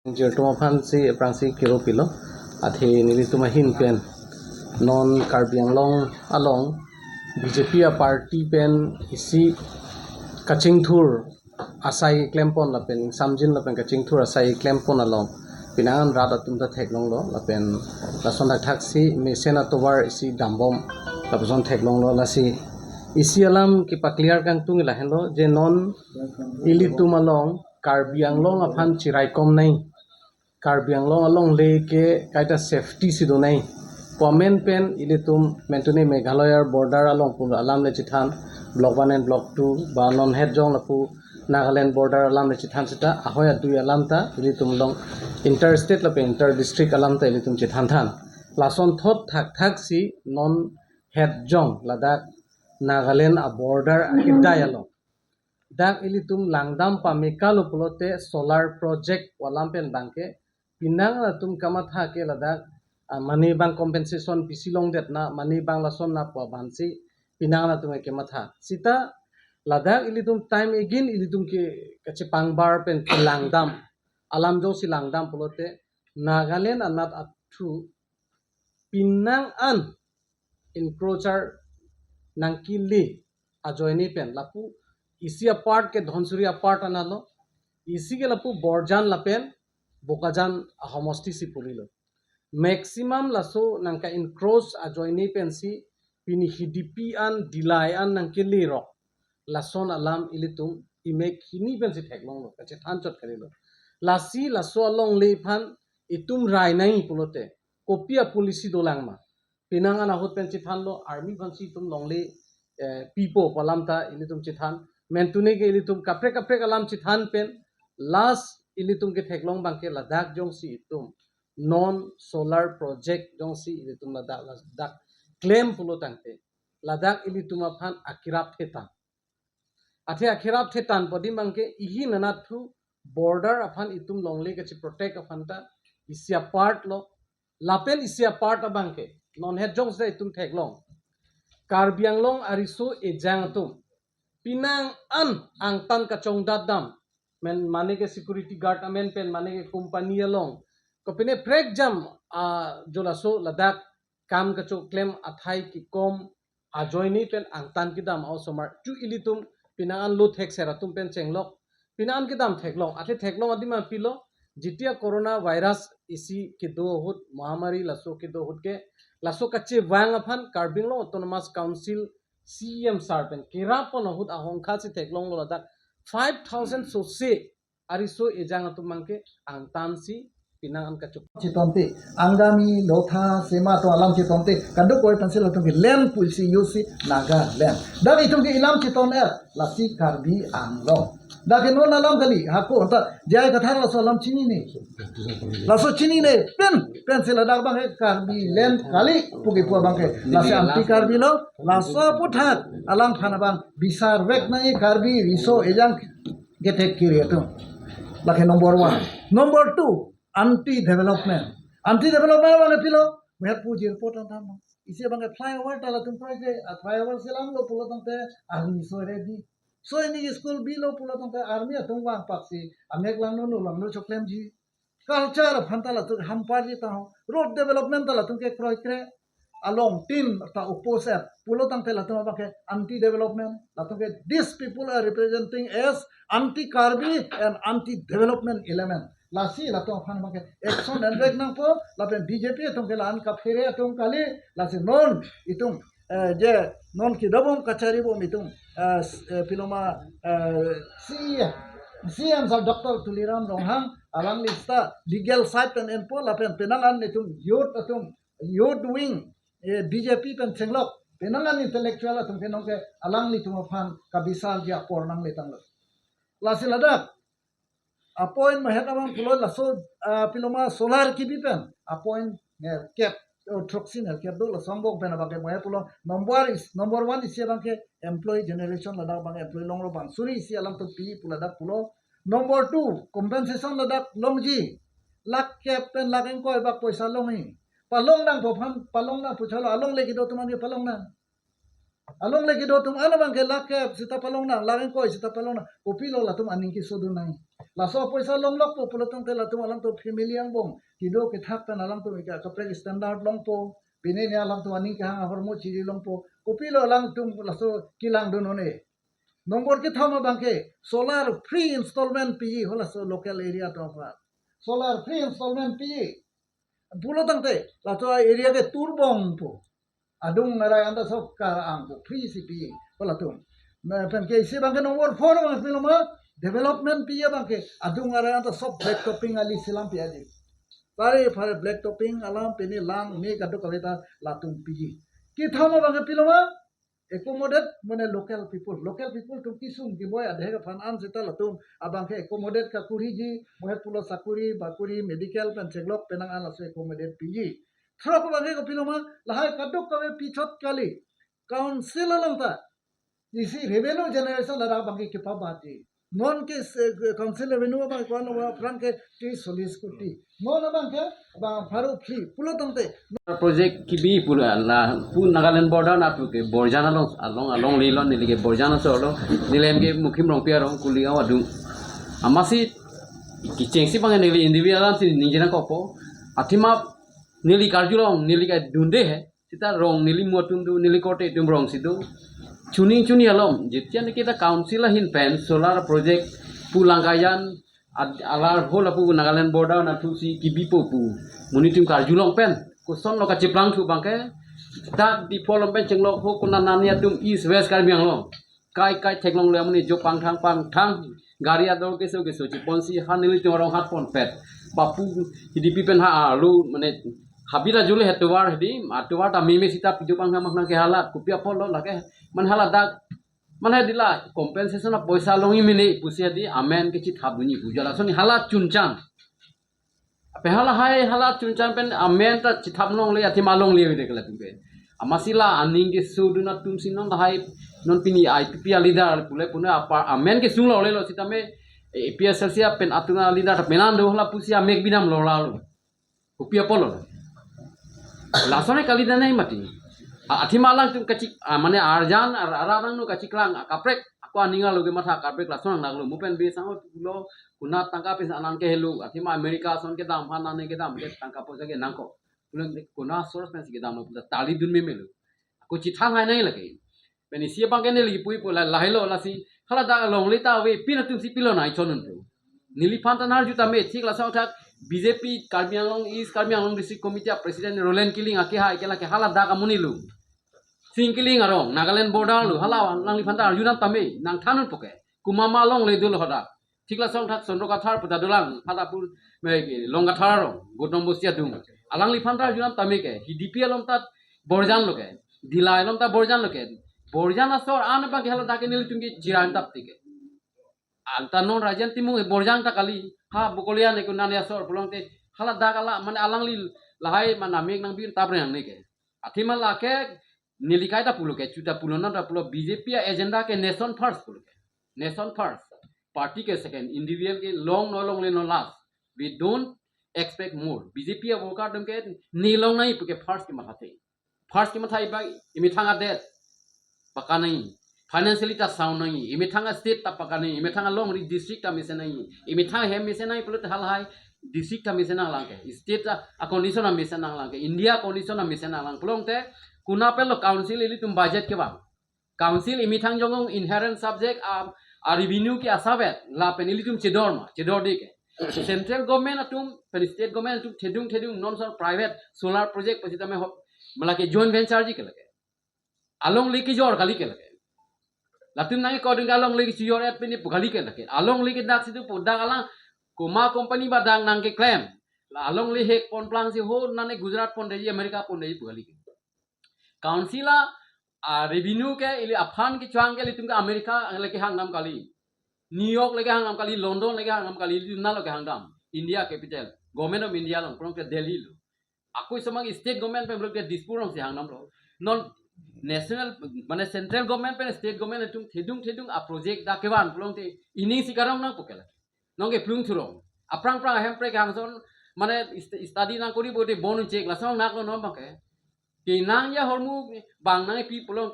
Jertumaphan si prangsi kiro pilo athi nilitumahin pen non Karbianglong along BJP a party pen isi kachingthur asai klempon la pen samjin la pen kachingthur asai klempon along pinangan rada tumta theklong lo la pen la sonda thaksi mesena tower isi dambom la person theklong lo la si isi alam ki pa clear kang tung la hello je non ilitum along Karbianglong aphan chirai kom nai Karbianglong along leke kaita safety sido nai Pomen pen ilitum mentuni Meghalaya border along pun alam le chithan block 1 and block 2 ba non head jong lapu Nagaland border alam le chithan sita ahoya du alam ta ilitum long interstate la pe inter district alam ta ilitum chithan than lason thot thak si non head jong ladak Nagaland a border akidai along dak ilitum langdam pa mekalu pulote solar project walam pen bangke pinang tum kamatha ke ladak money bang compensation pisilong det na money bang lason na pa bansi pinang na tum ke matha sita ladak ilitum time again ilitum ke kache pangbar pen langdam alam jo si langdam pulote Nagaland anat athu pinang an encroacher nangkili ajoini pen lapu isi apart ke dhonsuri apart analo isi ke lapu borjan lapen bokajan homosti si purilo maximum laso nangka encroach ajoini pen si pini hidipi an dilai an nangkili ro lason alam ilitum imek hini pen si theklong lo kache thanchot karilo lasi laso along leiphan itum rai nai pulote kopia polisi dolangma pinangan ahut pen chithan lo army bansi tum longle pipo palamta ilitum chithan mentune ke ilitum kapre alam chithan pen last ilitum ke theklong bangke ladak jong si itum non solar project jong si ilitum ladak claim pulo tangte ladak ilitum aphan akirap thetan athe akirap thetan podi bangke ihi nanathu border aphan itum longle ke protect aphan ta isia part lo lapen isia part abangke non het jong se itum theklong Karbianglong ariso ejang tum pinang an angtan kachong dadam men mane ke security guard amen pen mane ke company along ko pine prek jam jolaso ladak kam kacho claim athai ki kom ajoini pen angtan ki dam ausomar tu ilitum pinangan lo thek seratum pen chenglok pinangan ki dam theklong athe theklong adima pilo jitia corona virus isi ke do hut mahamari laso ke do hut ke laso kache wang aphan Karbianglong autonomous council CM sarpen kirapon hut ahongkha si theklong lo ladak 5000 so se ariso ejang atumangke angtan si pinangan kachuk Chitonte angami lotha sema to alam chitonte kandu koi pencil to land pulsi yusi naga land dan itu ke ilam chiton lasi Karbi Anglong da ke non alam kali hako ta jai kathar la alam chini ne laso chini ne pencil da bang Karbi land kali pugi pu bang ke lasi anti Karbi lo laso puthat alam thana bang bisar wek na Karbi riso ejang getek kiri itu laki number 1 number 2 anti-development bang pilo we have puji report on tham isi bang flyover tala tum project flyover silang lo pulo tante army so ready so ini school bilo pulo tante army atung wang paksi amek lang no lang no choklem ji culture phantala tu hampar ji ta road development tala tum ke project along team ta opposite pulo tante la tum bang anti development la tum ke these people are representing as anti Karbi and anti development element lasi la tong phan make action and rek nang po la pen BJP tong ke lan ka phere tong kali lasi non itung je non ki dabom kachari bom itung piloma CM sal Dr. Tuliram Ronghang alang lista legal side pen enpo la pen penangan itung youth wing BJP pen senglok penangan intellectual tong ke nong ke alang li tung phan kabisal dia pornang letang lasi ladak appoint mahet amang pulo laso piloma solar kibipen appoint cap troxin cap do la sambok pen abake mahet pulo number 1 isi abangke employee generation ladak bang employee long bang suri isi alam to pi pulo dak pulo number 2 compensation ladak longji lak cap pen lak engko bak poisa longi palong nang pofan palong nang puchalo along legi do tuman palong nang along lagi do tum ana bang ke lakep sita palong na laring koi sita palong na kopi lo la tum aning ki sodu nai la so poisa long lok po pulo tung te la tum alang to family ang bong kido ke thak tan alang to ka kapre standard long po pine ne alang to aning ka hang hormo chiri long po kopi lo alang tum la so kilang do no ne nombor ke thama bang ke solar free installment pi hola so local area to fa solar free installment pi pulo tang te la to area ke turbong po adung ngarai anda sok kar ang po free CP wala tum pen ke isi bang ke nomor 4 bang film development piya bang ke adung ngarai anda sok black topping ali silam piya ji pare black topping alam peni lang me kadu kavita latum piji ki thama bang ke piloma accommodate mane local people tum kisum ki boy adhe ka fan an sita latum abang ke accommodate ka kuri ji mohe pulo sakuri bakuri medical pen cheglok penang an lasu accommodate piji Thro ko bang ke piloma lahai kaduk ka pichot kali council alanta isi revenue generation lara bang ke pabati non ke council revenue bang ko no frank ke 30 कोटी non bang ke bang faru free pulo tante project kibi pula la pu Nagaland border na pu ke borjana along lilon ni ke borjana so lo nilem ke mukhim rong pia rong kuliga wadu amasi ki chengsi bang ni individual si ninjana ko po atima nili karjulong nili ka dunde he sita rong nili motum du nili kote tum rong sidu chuni alom jitian kita council hin pen solar project pulangkayan alar hola pu Nagaland border na tu si kibi pu munitum karjulong pen kuson lo kaciplang tu bangke ta di polom pen cenglok ho kunanania tum east west karbiang lo kai teklong le muni jo pang thang gari ador keso ciponsi hanili tu orang hat pon pet bapu hidipi pen ha alu mane habila jule hetuwar hedi atuwar ta meme sita pijo pang makna ke halat kupia polo lage man halat dak man hadila compensation na poisa longi mini pusia di amen ke chit habuni pujala soni halat chunchan pehala hai halat chunchan pen amen ta chithap nong le athi malong le de kala tumpe amasila aning ke suduna tum sinon hai non pini IPP leader pule puna apa amen ke sung lo le lo sitame PSLC pen atuna leader penan do hla pusia mek binam lo la lo kupia polo lasone kali danai mati athi malang tum kacik mane arjan ararang no kaciklang kaprek aku aninga loge matha kaprek lasone naglo mupen be sango lo kuna tangka pes anan ke helu athima America son ke dam hanane ke dam ke tangka posa ke nangko pulang kuna source pes ke dam puta tali dun me melu aku cithang hai nai lagi peni sia bang ke ne lagi pui pola lahilo lasi khala da long leta we pina tum si pilo nai chonun tu nili pantanar juta me thik la sa thak BJP Karbi Anglong East Karbi Anglong District Committee President Roland Killing ake ha ikela ke hala da ka munilu singkiling arong Nagaland border lu hala nang lifanta arjuna tame nang thanun poke kumama long le dul hoda thikla song thak sondro kathar puta dulang hadapur longa tharo gotom bosia dung alang lifanta arjuna tame ke hidipi alom tat borjan loke dila alom ta borjan loke borjan asor an ba ke hala da ke nil tungi jiran tap tike anta non rajan timu borjan ta kali ha bukolia ne kunan ya sor pulong te hala da kala man alang li lahai man amek nang bin tabre nang ne ke athima la ke nilikai ta pulo ke chuta pulo na ta pulo BJP agenda ke nation first pulo ke nation first party ke second individual ke long le no last we don't expect more BJP worker dum ke ni long nai ke first ke mathai ba imi thanga det paka nai financially ta sound nai imi thanga state ta paka nai imi thanga long district ta mise nai imi thanga hem mise nai pulo hal hai district ta mise nang lang ke state ta condition na mise nang lang ke India condition na mise nang lang pulong te kuna pelo council ili tum budget ke bang council imi thang jong inherent subject a revenue ki asabet la penili tum chedor de ke central government atum pen state government atum thedung non son private solar project pasita me mala ke joint venture ji ke lage along leki jor kali ke lage latum nang ko ding along leki jor et peni gali ke lage along leki dak situ podang ala koma company badang nang ke claim la along le hek pon plang si ho nane Gujarat pon de America pon de gali ke council revenue ke ili afan ki chuang ke litum ke America leke hangnam kali New York leke hangnam kali London leke hangnam kali na leke hangnam India capital government of India long from ke Delhi lo aku samang state government pe ke Dispur long se hangnam lo non national mane central government pe state government tum thedung a project da kewan plong te ini sikarong nang pokela nong ke plung thurong aprang hem pre ke hangson mane study nang kori bode bonu check la song nak lo no bake kinang ya hormu bang nang pi pulong